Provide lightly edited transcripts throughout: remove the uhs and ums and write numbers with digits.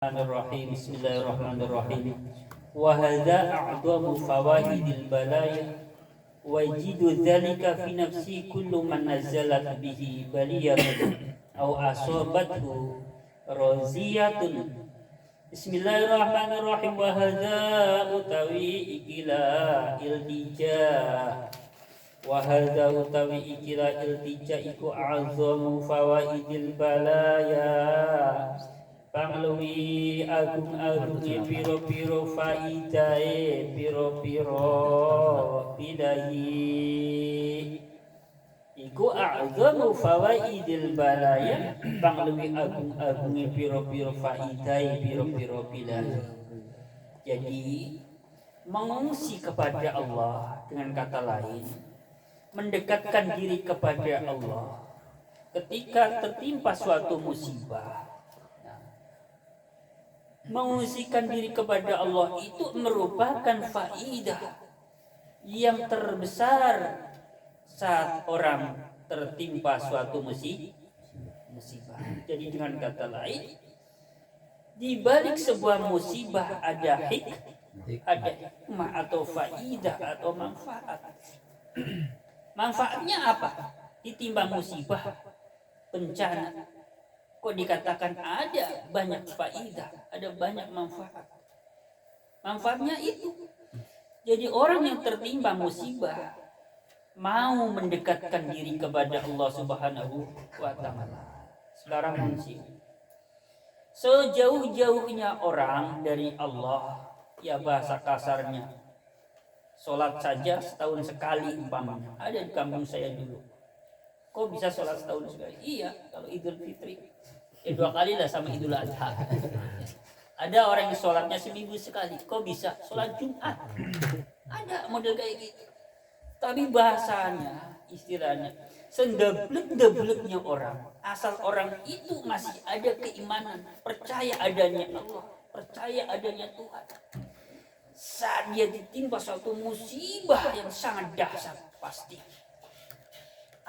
Bismillahirrahmanirrahim. Bismillahirrahmanirrahim. Wa hadza a'dhamu fawaidil balaya wa yajidu dzalika fi nafsi kullu man nazalat bihi baliyatun aw asabathu raziyatun. Bismillahirrahmanirrahim. Wa hadza utawi ikila iltija. Wa hadza utawi ikila iltija iku a'dhamu fawaidil balaya. Pangluwi agung-agunge piro-piro faidae piro-piro bidahi iku a'dhamu fawaidil balaya. Pangluwi agung-agunge piro-piro faidae piro-piro bidahi. Jadi mengungsi kepada Allah, dengan kata lain mendekatkan diri kepada Allah ketika tertimpa suatu musibah. Mengungsikan diri kepada Allah itu merupakan faidah yang terbesar saat orang tertimpa suatu musibah. Jadi dengan kata lain, di balik sebuah musibah ada hikmah atau faidah atau manfaat. Manfaatnya apa? Ditimpa musibah, bencana, kok dikatakan ada banyak faidah, ada banyak manfaat. Manfaatnya itu, jadi orang yang tertimpa musibah mau mendekatkan diri kepada Allah Subhanahu wa Ta'ala. Sekarang mungkin sejauh-jauhnya orang dari Allah, ya bahasa kasarnya, sholat saja setahun sekali umpamanya. Ada di kampung saya dulu. Kok bisa sholat setahun sekali? Iya, kalau Idul Fitri ya 2 kali lah sama Idul Adha. Ada orang yang sholatnya seminggu sekali. Kok bisa? Sholat Jumat. Ada model kayak gitu. Tapi bahasanya, istilahnya, sendeblek-debleknya orang. Asal orang itu masih ada keimanan, percaya adanya Allah, percaya adanya Tuhan. Saat dia ditimpa suatu musibah yang sangat dahsyat, pasti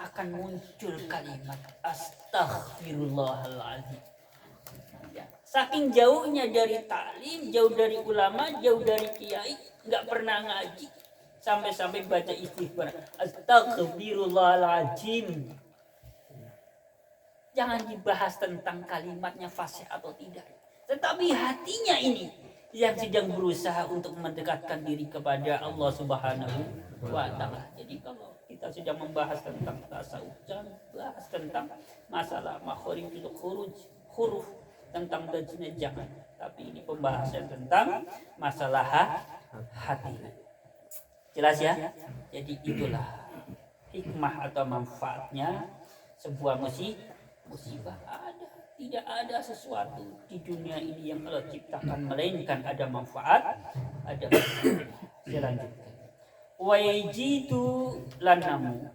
akan muncul kalimat astaghfirullahaladzim. Ya, saking jauhnya dari taklim, jauh dari ulama, jauh dari kiai, nggak pernah ngaji, sampai-sampai baca istighfar astaghfirullahaladzim. Jangan dibahas tentang kalimatnya fasih atau tidak, tetapi hatinya ini yang sedang berusaha untuk mendekatkan diri kepada Allah Subhanahu wa Ta'ala. Jadi kalau kita sedang membahas tentang tasawuf, jangan bahas tentang masalah makharijul huruf, tentang tajwid, jangan. Tapi ini pembahasan tentang masalah hati. Jelas ya? Jadi itulah hikmah atau manfaatnya sebuah musibah. Tidak ada sesuatu di dunia ini yang Allah ciptakan melainkan ada manfaat, ada manfaat. Selanjutnya, wa yajidu lanamu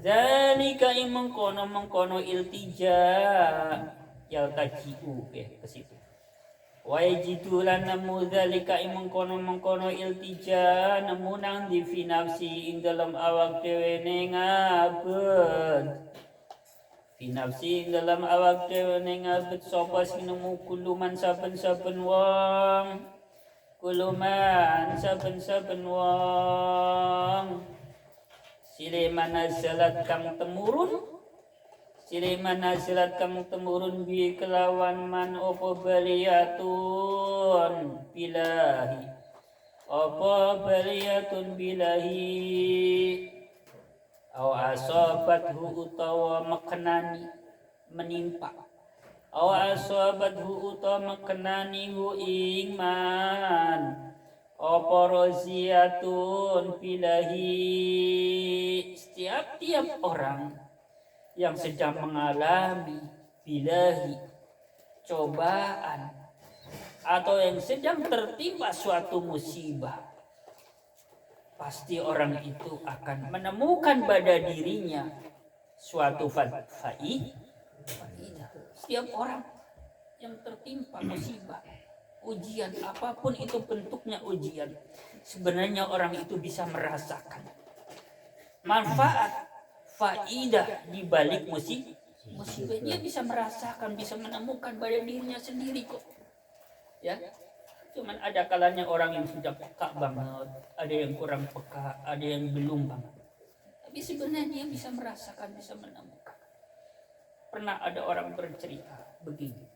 zalika mengkono iltija yaltajiu ke situ. Wa yajidu lanamu zalika mengkono iltija namunang di finafsi ing dalam awak dhewe ngabet. Finafsi dalam awak dhewe ngabet sapa sinemu kuluman saben-saben wong. Kuluman saben-saben wong sileman nazalat kang temurun bi kelawan man opo baliyatun bilahi aw asabathu utawa mekenani menimpa awasabathu utawa mekenani hu iman apa roziyatun bilahi. Setiap orang yang sedang mengalami bilahi cobaan atau yang sedang tertimpa suatu musibah, pasti orang itu akan menemukan pada dirinya suatu faidah. Setiap orang yang tertimpa musibah, ujian apapun itu bentuknya ujian, sebenarnya orang itu bisa merasakan manfaat, faidah di balik musibah. Dia bisa merasakan, bisa menemukan pada dirinya sendiri kok. Ya, cuman ada kalanya orang yang sudah peka banget, ada yang kurang peka, ada yang belum banget. Tapi sebenarnya dia bisa merasakan, bisa menemukan. Pernah ada orang bercerita begini.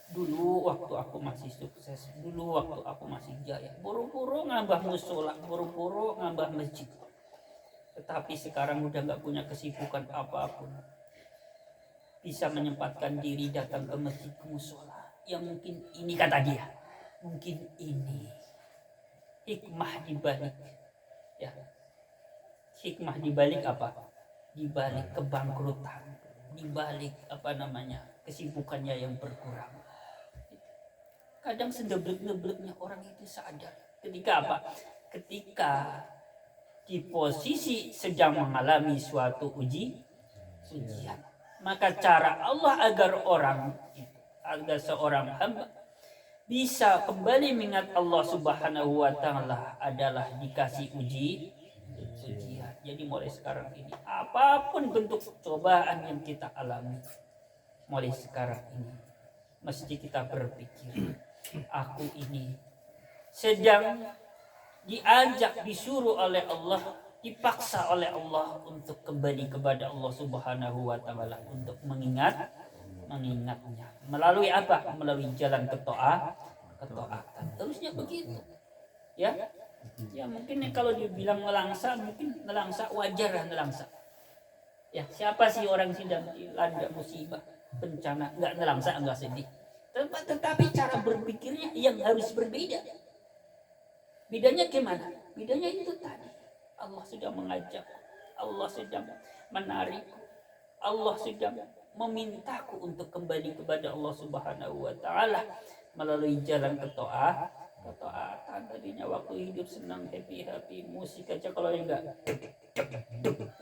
Dulu waktu aku masih sukses, dulu waktu aku masih jaya, buru-buru ngambah musola, buru-buru ngambah masjid. Tetapi sekarang udah nggak punya kesibukan apapun. Bisa menyempatkan diri datang ke masjid, ke musola. Ya mungkin ini kata dia. Mungkin ini hikmah dibalik. Ya. Hikmah dibalik apa? Dibalik kebangkrutan, dibalik kesibukannya yang berkurang. Kadang sedeblek-debleknya orang itu sadar. Ketika apa? Ketika di posisi sedang mengalami suatu ujian. Maka cara Allah agar seorang hamba bisa kembali mengingat Allah Subhanahu wa taala adalah dikasih ujian. Jadi mulai sekarang ini, apapun bentuk cobaan yang kita alami, mulai sekarang ini mesti kita berpikir, aku ini sedang diajak, disuruh oleh Allah, dipaksa oleh Allah untuk kembali kepada Allah Subhanahu wa taala, untuk mengingatnya. Melalui apa? Melalui jalan ketaatan. Harusnya begitu. Ya. Ya mungkin kalau dibilang nelangsa, mungkin nelangsa wajar lah nelangsa. Ya, siapa sih orang sedang dilanda musibah, bencana, enggak nelangsa, enggak sedih. Tetapi cara berpikirnya yang harus berbeda. Bedanya gimana? Bedanya itu tadi. Allah sudah mengajak, Allah sedang menarik, Allah sedang memintaku untuk kembali kepada Allah Subhanahu wa taala melalui jalan ketaatan. Tadinya waktu hidup senang, happy, musik aja, kalau enggak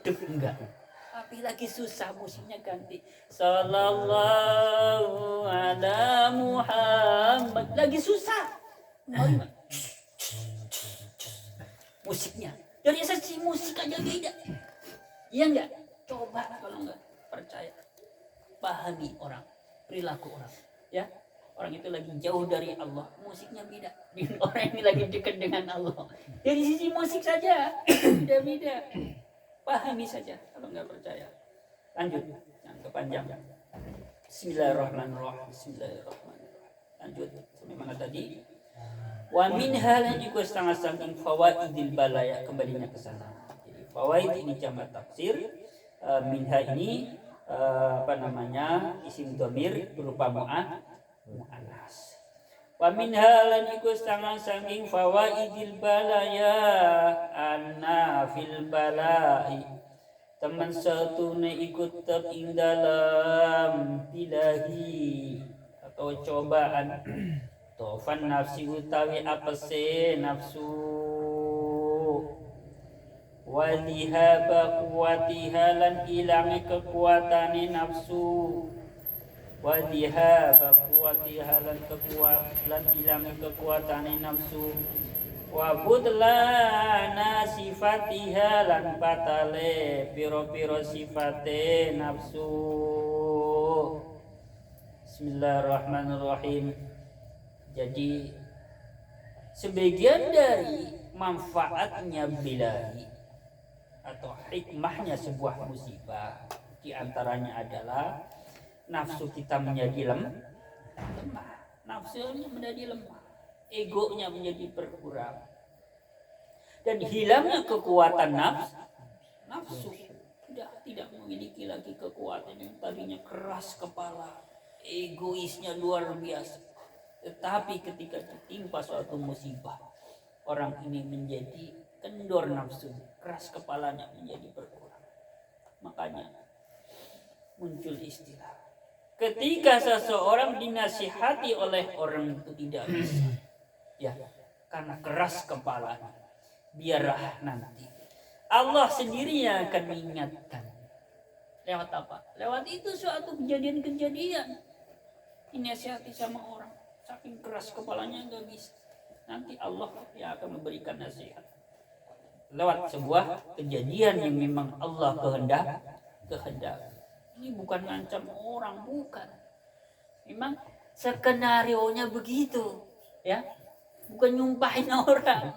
enggak. Tapi lagi susah musiknya ganti. Sallallahu ala Muhammad. Lagi susah. Musiknya. Dari sesi musik aja beda. Iya enggak? Coba kalau enggak percaya. Pahami orang, perilaku orang. Ya. Orang itu lagi jauh dari Allah, musiknya beda. Orang ini lagi dekat dengan Allah. Dari sisi musik saja beda-beda. Pahami saja kalau nggak percaya. Lanjut, yang kepanjang. Bismillahirrahmanirrahim. Lanjut, sampai mana tadi? Wa minha lan juga setengah saking fawaidil balaya, kembalinya ke sana. Jadi fawaid ini jamak tafsir. Minha ini isim dhamir berupa mu'annas. Wa minha lan iku saking fawaidil balaya anna fil balai teman satune ikut tetap ing dalam bilahi atau cobaan tofan nafsi utawi apese nafsu wadihaba kuwatiha lan ilangi kekuatane nafsu wadihaba kuwatiha lan ilangi kekuatane nafsu wa budlana sifatiha lan batale piro-piro sifate nafsu. Bismillahirrahmanirrahim. Jadi sebagian dari manfaatnya bilahi atau hikmahnya sebuah musibah diantaranya adalah nafsu kita menjadi lemah, nafsunya menjadi lemah, egonya menjadi berkurang, dan hilangnya kekuatan nafsu tidak memiliki lagi kekuatan yang tadinya keras kepala, egoisnya luar biasa. Tetapi ketika ditimpa suatu musibah, orang ini menjadi kendor nafsu, keras kepalanya menjadi berkurang. Makanya muncul istilah, ketika seseorang dinasihati oleh orang itu tidak bisa, ya karena keras kepalanya, biarlah nanti Allah sendiri yang akan mengingatkan. Lewat apa? Lewat itu suatu kejadian-kejadian dinasihati sama orang, saking keras kepalanya nggak bisa, nanti Allah yang akan memberikan nasihat lewat sebuah kejadian yang memang Allah kehendak. Ini bukan ngancam orang, bukan. Memang Skenarionya begitu, ya. Bukan nyumpahin orang.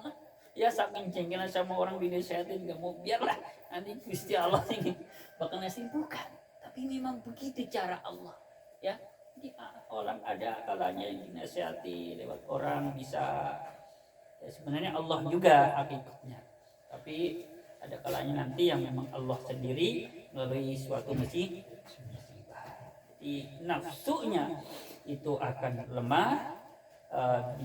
Ya saking jengkelan sama orang dinasihatin nggak mau, biarlah nanti Gusti Allah ini bakal ngasih, bukan. Tapi memang begitu cara Allah, ya. Jadi orang ada kalanya dinasihati lewat orang bisa, ya, sebenarnya Allah juga hakikatnya. Tapi ada kalanya nanti yang memang Allah sendiri melalui suatu musibah. Jadi nafsunya itu akan lemah,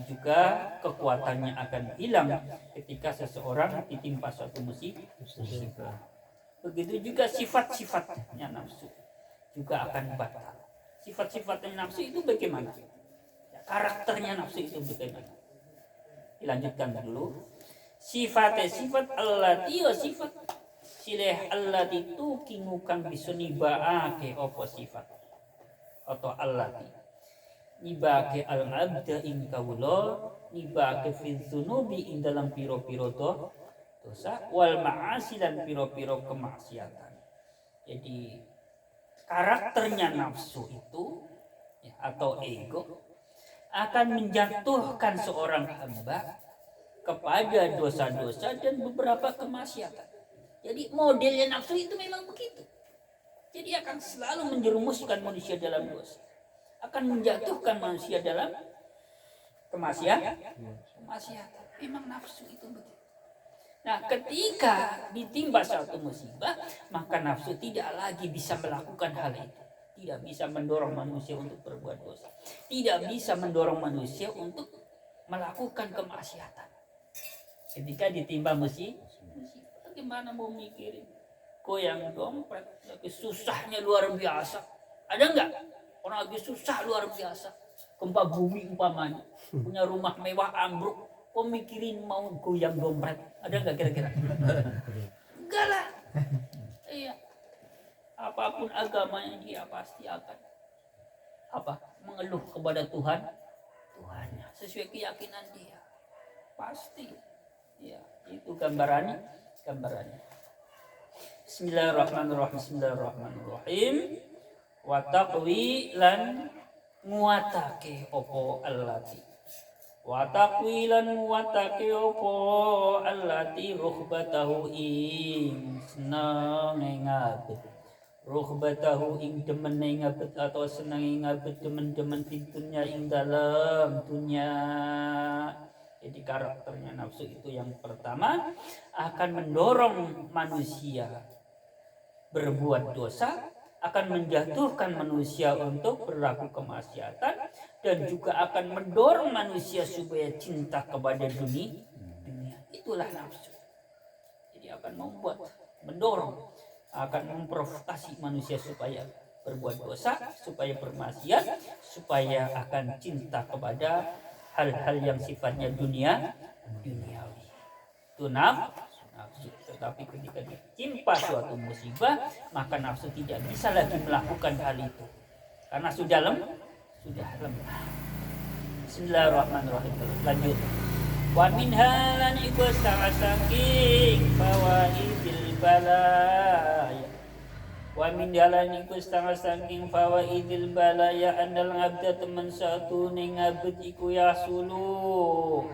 juga kekuatannya akan hilang ketika seseorang ditimpa suatu musibah. Begitu juga sifat-sifatnya nafsu juga akan batal. Sifat-sifatnya nafsu itu bagaimana? Karakternya nafsu itu bagaimana? Dilanjutkan dulu. Sifat allati wa sifat silih allati tu kingukang bisa nibaake apa sifat atau allati nibake al-abda ing kawula, nibake fil dzunubi ing dalam piro-piro dosa, wal ma'asi dan piro-piro kemaksiatan. Jadi karakternya nafsu itu, ya, atau ego akan menjatuhkan seorang hamba kepada dosa-dosa dan beberapa kemaksiatan. Jadi modelnya nafsu itu memang begitu. Jadi akan selalu menjerumuskan manusia dalam dosa, akan menjatuhkan manusia dalam kemaksiatan. Memang nafsu itu begitu. Nah, ketika ditimpa suatu musibah, maka nafsu tidak lagi bisa melakukan hal itu. Tidak bisa mendorong manusia untuk berbuat dosa. Tidak bisa mendorong manusia untuk melakukan kemaksiatan. Ketika ditimpa musibah, gimana mau mikirin? Goyang dompet, lagi susahnya luar biasa. Ada enggak? Orang lagi susah luar biasa, gempa bumi umpamanya, punya rumah mewah ambruk, kok mikirin mau goyang dompet? Ada nggak kira-kira? Enggak lah. Iya. Apapun agamanya dia pasti akan mengeluh kepada Tuhannya sesuai keyakinan dia. Pasti. Ya, itu gambarannya. Bismillahirrahmanirrahim. Wa taqwi lan nguatake opo allati. Wa taqwi lan nguatake opo allati ruhbatahu ing seneng ngabet. Ruhbatahu ing demen ngabet atau seneng ngabet demen-demen dunya ing dalam dunia. Jadi karakternya nafsu itu yang pertama akan mendorong manusia berbuat dosa, akan menjatuhkan manusia untuk berlaku kemaksiatan, dan juga akan mendorong manusia supaya cinta kepada dunia. Itulah nafsu. Jadi akan mendorong, akan memprovokasi manusia supaya berbuat dosa, supaya bermaksiat, supaya akan cinta kepada hal-hal yang sifatnya duniawi. Itu nafsu. Tetapi ketika ditimpa suatu musibah, maka nafsu tidak bisa lagi melakukan hal itu karena sudah lemah. Bismillahirrahmanirrahim. Lanjut. Wa min halan iku saking fawaidil balaya. Wa min halan iku saking fawaidil balaya andal abda temen satu ning abet iku yasulu.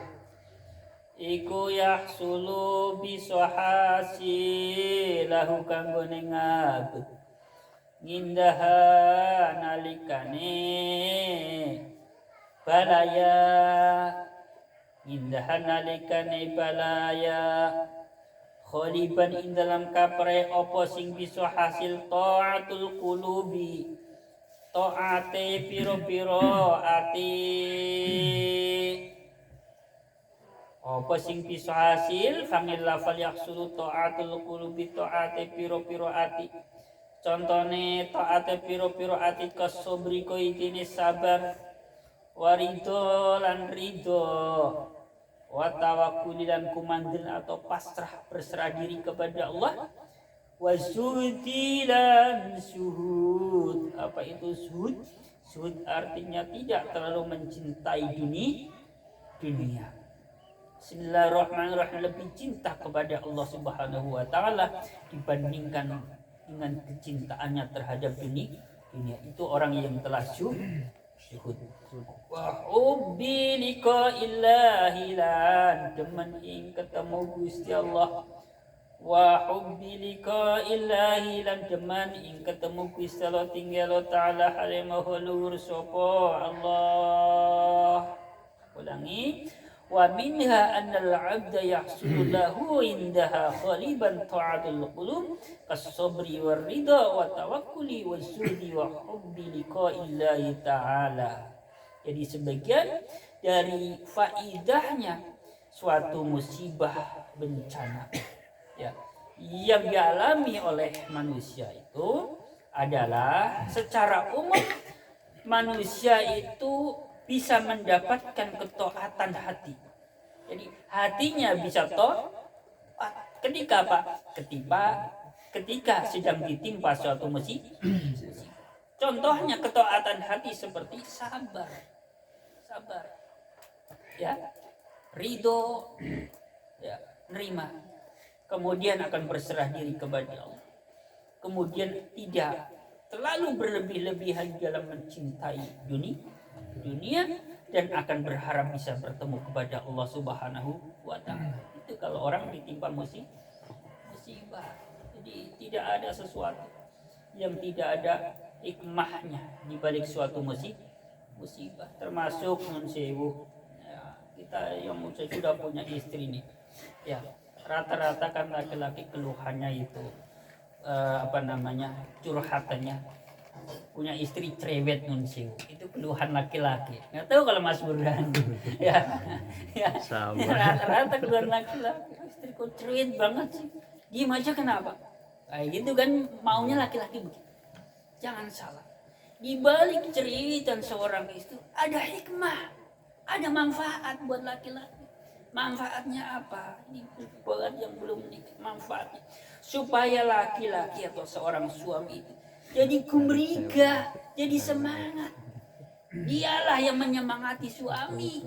Iku yahsulu bisohasi lahu kanggo ngabut ngindaha nalikane balaya kholiban ing dalam kapre opo sing bisa hasil ta'atul qulubi, ta'ate piro-piro ati. Apa sing bisa hasil fangil lafal yaksulu ta'atul qulubi, ta'ate piro-piro ati. Contone ta'ate piro-piro ati kasobri ko itine sabar, warido lan rido, wa tawakkuli lan kumandel atau pasrah berserah diri kepada Allah, wa zuhdi lan suhud. Apa itu zuhud? Zuhud artinya tidak terlalu mencintai dunia. Bismillahirrahmanirrahim, lebih cinta kepada Allah Subhanahu wa taala dibandingkan dengan kecintaannya terhadap dunia. Itu orang yang telah syuhud. Wa hubbi liqa'illahi lan demen ing ketemu Gusti Allah. Wa hubbi liqa'illahi lan demen ing ketemu Gusti Allah tinggal taala halimahu luhur sapa Allah. Ulangi. Wa minha annal 'abda yahsulu lahu indaha khaliban ta'atul qulub kas-sabri war ridha wa tawakkuli waz-zuhdi wa hubbi liqa'illahi ta'ala. Jadi sebagian dari faidahnya suatu musibah bencana ya yang dialami oleh manusia itu adalah secara umum manusia itu bisa mendapatkan ketaatan hati. Jadi hatinya bisa taat ketika apa? Ketika sedang ditimpa suatu musibah. Contohnya ketaatan hati seperti sabar, ya, ridho, ya, nerima. Kemudian akan berserah diri kepada Allah. Kemudian tidak terlalu berlebih-lebihan dalam mencintai dunia dan akan berharap bisa bertemu kepada Allah Subhanahu wa Ta'ala. Itu kalau orang ditimpa musibah. Jadi tidak ada sesuatu yang tidak ada hikmahnya di balik suatu musibah. Termasuk mensewu ya, kita yang sudah punya istri nih. Ya, rata-rata kan laki-laki keluhannya itu curhatannya punya istri cerewet nunsiu, itu keluhan laki-laki. Nggak tahu kalau Mas Burhan ya rata-rata keluhan laki-laki, istriku cerewet banget sih, diem aja kenapa kayak gitu kan, maunya laki-laki begitu. Jangan salah, di balik ceritan seorang istri ada hikmah, ada manfaat buat laki-laki. Manfaatnya apa? Ini buat yang belum menikah, manfaatnya supaya laki-laki atau seorang suami itu jadi gembira, jadi semangat. Dialah yang menyemangati suami,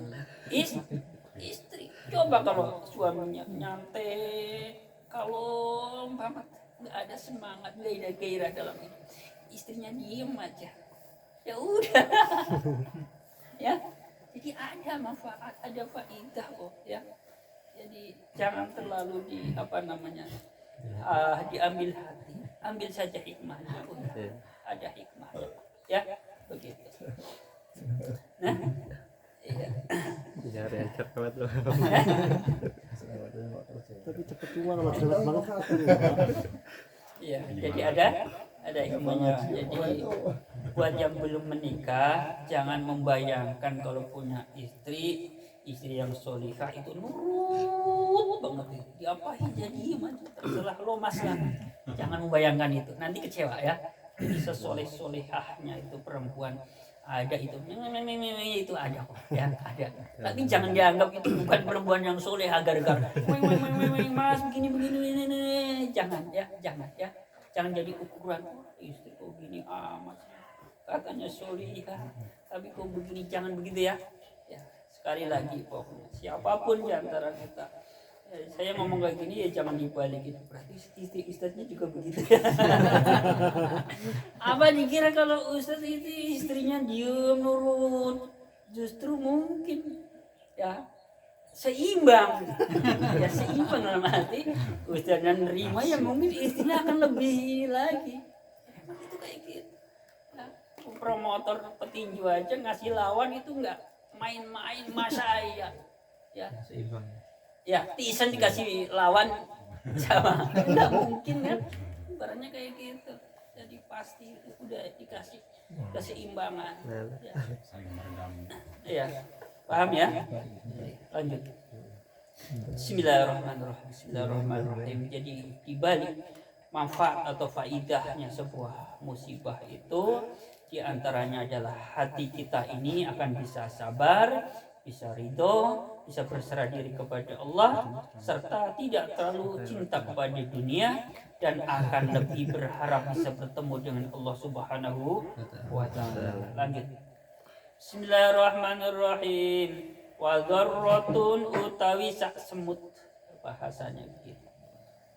istri. Coba kalau suaminya nyantai, kalau banget, nggak ada semangat, nggak ada gairah dalam itu, istrinya diem aja, ya udah, ya. Jadi ada manfaat, ada faidah kok, ya. Jadi jangan terlalu diambil hati, ambil saja hikmahnya. Ada hikmah, ya begitu. Nah, iya. Tapi cepet tua sama cerewet banget. Iya, jadi ada hikmahnya. Jadi buat yang belum menikah jangan membayangkan kalau punya istri yang solihah itu nurut banget, diapain jadi aja terserah lo mas lah. Jangan membayangkan itu, nanti kecewa ya. Jadi sesoleh-solehahnya itu perempuan ada itu ada kok ya, ada. Tapi jangan dianggap itu bukan perempuan yang soleh agar-agar mas begini jangan ya. Jangan jadi ukuran istri kok gini amat katanya solihah tapi kok begini, jangan begitu ya. Ya sekali lagi pokoknya siapapun di antara kita, saya ngomong kayak gini ya jangan dibalikin, berarti ustadznya juga begitu ya. Apa dikira kalau ustadz itu istrinya diem nurut, justru mungkin ya seimbang ya seimbang dalam arti ustadznya nerima ya mungkin istrinya akan lebih lagi. Emang itu kayak gitu ya, promotor petinju aja ngasih lawan itu enggak main-main masa ya seimbang. Ya, Tyson dikasih lawan sama nggak mungkin kan, barangnya kayak gitu. Jadi pasti itu udah dikasih keseimbangan. Ya, paham ya? Lanjut. Bismillahirrahmanirrahim. Jadi dibalik manfaat atau faidahnya sebuah musibah itu diantaranya adalah hati kita ini akan bisa sabar, bisa ridho, bisa berserah diri kepada Allah, serta tidak terlalu cinta kepada dunia dan akan lebih berharap bisa bertemu dengan Allah Subhanahu wa Ta'ala. Lanjut. Bismillahirrahmanirrahim. Wa dzarratun utawi sak semut, bahasanya begitu.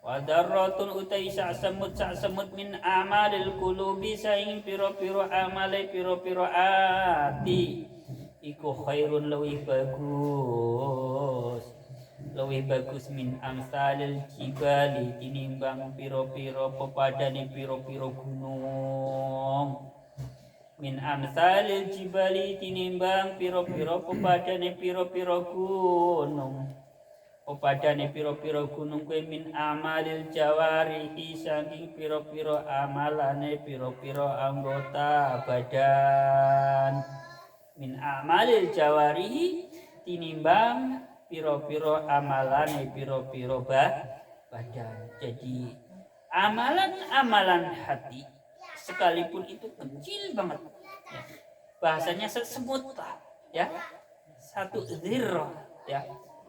wa darratun utai sa'samut min amalil qulubi saing piro-piro amale piro-piro ati iku khairun lebih bagus min amsalil jibali tinimbang piro-piro pepadane piro-piro gunung min amsalil jibali tinimbang piro-piro pepadane piro-piro gunung pepadane piro-piro gunung kue min amalil jawarihi saking piro-piro amalane piro-piro anggota badan min amalil jawarihi tinimbang piro-piro amalane piro-piro badan. Jadi amalan-amalan hati sekalipun itu kecil banget ya. Bahasanya semut lah ya, satu zirrah ya,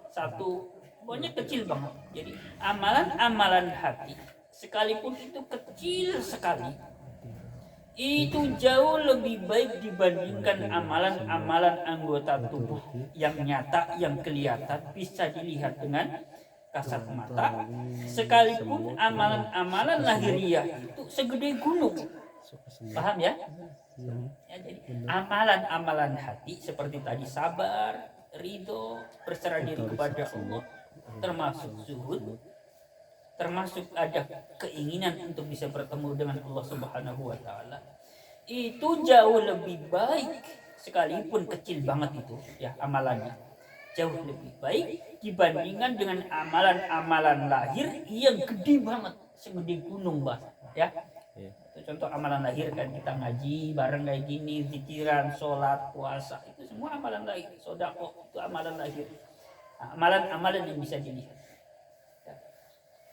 satu pokoknya kecil banget. Jadi amalan-amalan hati sekalipun itu kecil sekali, itu jauh lebih baik dibandingkan amalan-amalan anggota tubuh yang nyata, yang kelihatan, bisa dilihat dengan kasat mata. Sekalipun amalan-amalan lahiriah itu segede gunung. Paham ya? Ya, jadi amalan-amalan hati seperti tadi sabar, ridho, berserah diri kepada Allah, termasuk zuhud, termasuk ada keinginan untuk bisa bertemu dengan Allah Subhanahu wa taala. Itu jauh lebih baik sekalipun kecil banget itu ya amalannya. Jauh lebih baik dibandingkan dengan amalan-amalan lahir yang gede banget, segede gunung bah ya. Itu contoh amalan lahir kan, kita ngaji bareng kayak gini, zikiran, sholat, puasa, itu semua amalan lahir. Sedekah itu amalan lahir. Amalan-amalan yang bisa dilihat. Ya.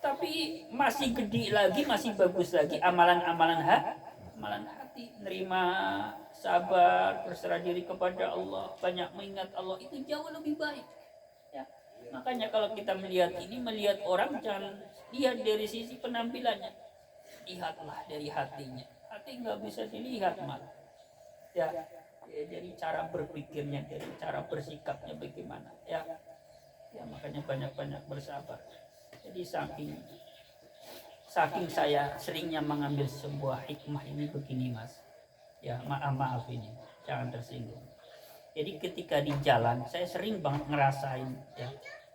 Tapi masih gede lagi, masih bagus lagi amalan-amalan hati, nerima, sabar, berserah diri kepada Allah, banyak mengingat Allah, itu jauh lebih baik. Ya. Makanya kalau kita melihat orang jangan lihat dari sisi penampilannya, lihatlah dari hatinya. Hati nggak bisa dilihat malah. Ya, dari cara berpikirnya, dari cara bersikapnya bagaimana. Ya, makanya banyak-banyak bersabar. Jadi saking saya seringnya mengambil sebuah hikmah ini begini mas. Ya maaf ini, jangan tersinggung. Jadi ketika di jalan saya sering banget ngerasain ya,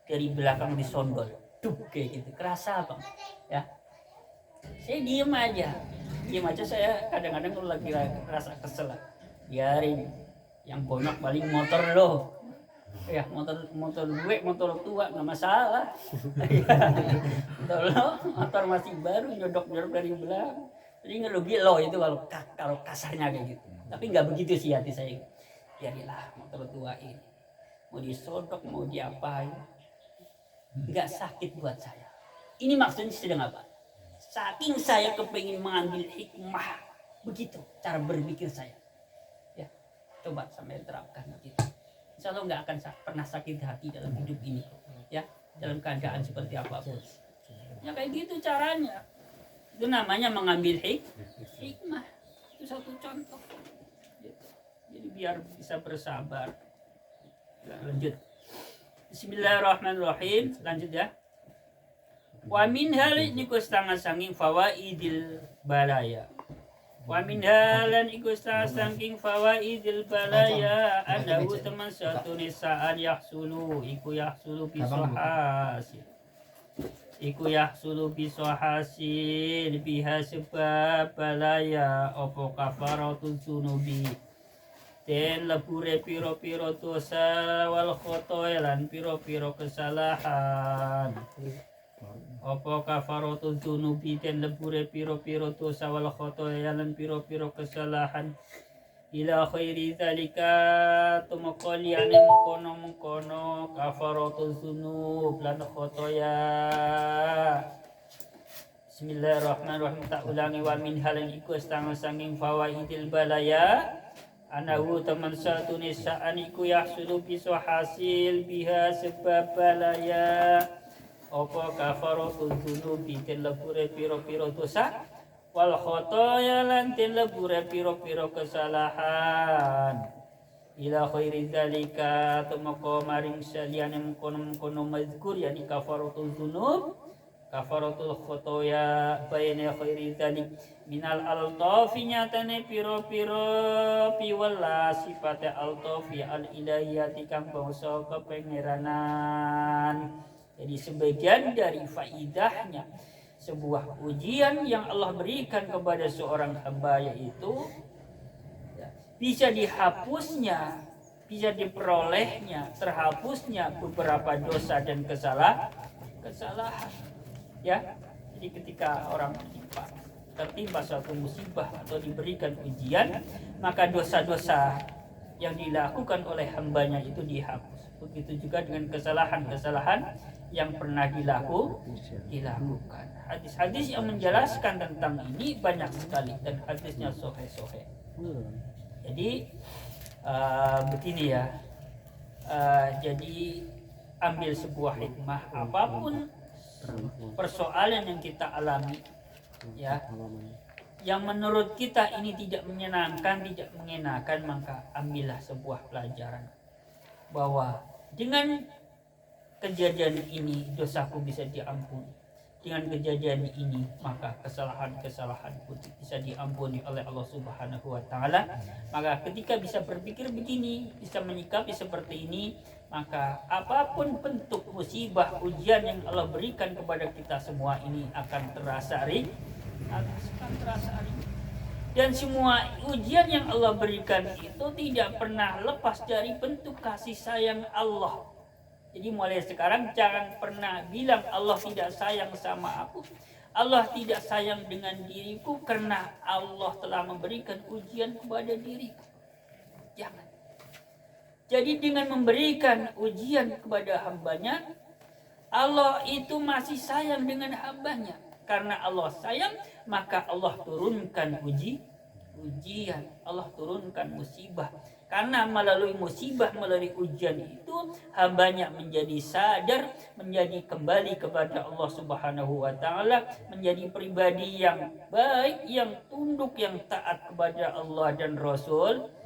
dari belakang disondol, tuh kayak gitu, kerasa bang. Ya, saya diem aja saya kadang-kadang kalau lagi rasa kesel, biarin yang bonyok paling motor loh. Ya motor gue motor tua nggak masalah. motor masih baru nyodok dari belakang, jadi ngerugi lo itu kalau kasarnya kayak gitu. Tapi nggak begitu sih hati saya, biarilah motor tua ini mau disodok mau diapain nggak sakit buat saya. Ini maksudnya sedang apa, saking saya kepengin mengambil hikmah, begitu cara berpikir saya ya, coba sampai terapkan gitu. Insya Allah nggak akan pernah sakit hati dalam hidup ini ya, dalam keadaan seperti apapun ya, kayak gitu caranya. Itu namanya mengambil hikmah. Itu satu contoh gitu. Jadi biar bisa bersabar. Lanjut, bismillahirrahmanirrahim. Lanjut ya. Wa min hal niku setengah sanging fawaidil balaya. Wa min halan iku saking fawaidil balaya adahu teman satu nisaan yahsulu bisohasil biha sebab balaya opo kafaratul junubi den lebure piro-piro dosa wal khotoy lan piro-piro kesalahan. Apa kafaratul dzunubi den lebure piro-piro dosa wal khotoya lan piro-piro kesalahan. Ila khairi zalika tumaqali ane mengkono kafaratul dzunub lan khotoya. Bismillahirrahmanirrahim. Tak ulangi. Wa min halin iku sanging fawaidil balaya anahu teman satu nisaan iku yahsulu biso hasil biha sebab balaya. Apa kafaratul dzunubi den lebure piro-piro dosa wal khotoya lan den lebure piro-piro kesalahan. Ila khairi zalika tumaka maring saliyane mengkono mazkur yani kafaratul dzunub kafaratul khotoya bayna khairi dzalik minal altafi nyatane piro-piro piwala sifate altafi al ilahiyati kang bangsa kepengeranan. Jadi sebagian dari faidahnya sebuah ujian yang Allah berikan kepada seorang hamba yaitu bisa dihapusnya, bisa diperolehnya, terhapusnya beberapa dosa dan kesalahan. Ya, jadi ketika orang tertimpa suatu musibah atau diberikan ujian, maka dosa-dosa yang dilakukan oleh hambanya itu dihapus. Begitu juga dengan kesalahan-kesalahan yang pernah dilakukan. Hadis-hadis yang menjelaskan tentang ini banyak sekali dan hadisnya sahih. Jadi begini ya. Jadi ambil sebuah hikmah apapun persoalan yang kita alami ya, yang menurut kita ini tidak menyenangkan, tidak mengenakan, maka ambillah sebuah pelajaran bahwa dengan kejadian ini dosaku bisa diampuni, dengan kejadian ini maka kesalahan-kesalahanku bisa diampuni oleh Allah Subhanahu wa taala. Maka ketika bisa berpikir begini, bisa menyikapi seperti ini, maka apapun bentuk musibah ujian yang Allah berikan kepada kita semua ini akan terasa ringan. Dan semua ujian yang Allah berikan itu tidak pernah lepas dari bentuk kasih sayang Allah. Jadi mulai sekarang jangan pernah bilang Allah tidak sayang sama aku, Allah tidak sayang dengan diriku karena Allah telah memberikan ujian kepada diriku. Jangan. Jadi dengan memberikan ujian kepada hambanya, Allah itu masih sayang dengan hambanya. Karena Allah sayang, maka Allah turunkan ujian, Allah turunkan musibah. Karena melalui musibah, melalui ujian itu hambanya menjadi sadar, menjadi kembali kepada Allah Subhanahu wa taala, menjadi pribadi yang baik, yang tunduk, yang taat kepada Allah dan Rasulnya.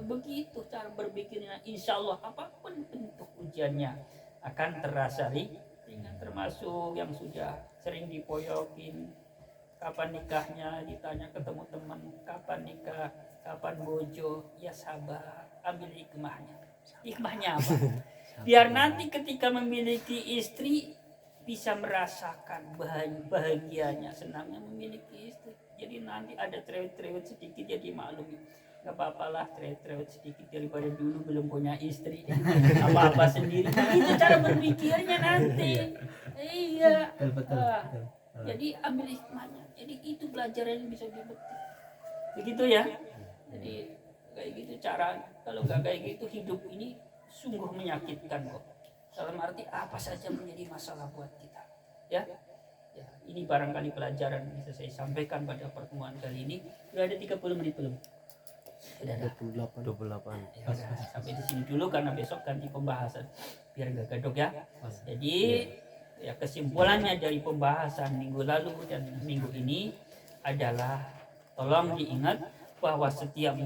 Begitu cara berpikirnya, insya Allah apapun bentuk ujiannya akan terasa ringan. Termasuk yang sudah sering dipoyokin, kapan nikahnya, ditanya ketemu teman, kapan nikah, kapan bojo, ya sabar, ambil hikmahnya. Hikmahnya apa? Biar nanti ketika memiliki istri bisa merasakan bahagianya, senangnya memiliki istri. Jadi nanti ada cerewet-cerewet sedikit jadi maklum. Gak apa-apalah cerewet sedikit daripada dulu belum punya istri. Apa-apa sendiri. Itu cara berpikirnya nanti. Iya. Betul. Jadi ambil hikmahnya. Jadi itu pelajaran yang bisa dipetik. Begitu ya. Jadi kayak gitu cara. Kalau gak kayak gitu hidup ini sungguh menyakitkan kok. Dalam arti apa saja menjadi masalah buat kita. Ya. Ya, ini barangkali pelajaran yang bisa saya sampaikan pada pertemuan kali ini. Sudah ada 30 menit belum? Sudah ada 28. Ya, sampai di sini dulu karena besok ganti pembahasan biar gak gadok ya. Jadi ya kesimpulannya dari pembahasan minggu lalu dan minggu ini adalah tolong diingat bahwa setiap